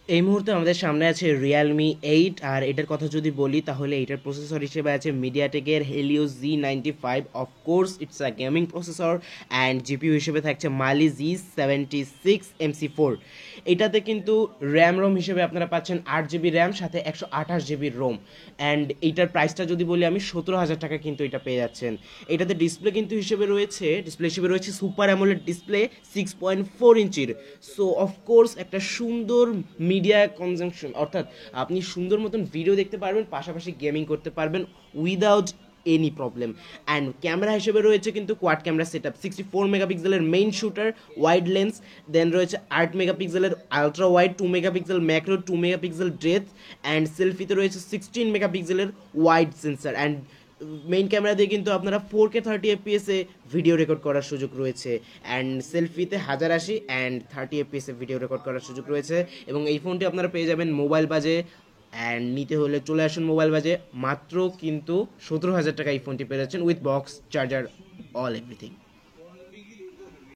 এই মুহূর্তে আমাদের সামনে আছে Realme 8, আর এটার কথা যদি বলি তাহলে এটার প্রসেসর হিসেবে আছে মিডিয়াটেকের Helio Z95। Of course it's a gaming processor. And GPU হিসেবে থাকছে Mali Z76MC4। এটাতে কিন্তু র্যাম রোম হিসেবে আপনারা পাচ্ছেন 8 জিবি র্যাম সাথে 128 জিবি রোম। অ্যান্ড এইটার প্রাইসটা যদি বলি আমি 17,000 টাকা কিন্তু এটা পেয়ে যাচ্ছেন। এটাতে ডিসপ্লে হিসেবে রয়েছে সুপার অ্যামোলেড ডিসপ্লে 6.4 ইঞ্চির। সো অফকোর্স একটা সুন্দর মিডিয়া কনজাম্পশন, অর্থাৎ আপনি সুন্দর মতন ভিডিও দেখতে পারবেন, পাশাপাশি গেমিং করতে পারবেন without any problem. And camera হিসেবে রয়েছে কিন্তু কোয়াড ক্যামেরা সেট আপ, 64 মেগাপিক্সেলের main shooter, wide lens, then রয়েছে 8 মেগাপিক্সেলের ultra wide, 2 megapixel macro, 2 megapixel depth, and সেলফিতে রয়েছে 16 মেগাপিক্সেলের wide sensor. And main camera দিয়ে কিন্তু আপনারা 4K 30 FPS এ ভিডিও রেকর্ড করার সুযোগ রয়েছে। অ্যান্ড সেলফিতে 1080 অ্যান্ড 30 FPS এ ভিডিও রেকর্ড করার সুযোগ রয়েছে। এবং এই ফোনটি আপনারা পেয়ে যাবেন মোবাইল বাজে, অ্যান্ড নিতে হলে চলে আসুন মোবাইল বাজে মাত্র কিন্তু 17,000 টাকা এই ফোনটি পেয়ে যাচ্ছেন with box charger all everything.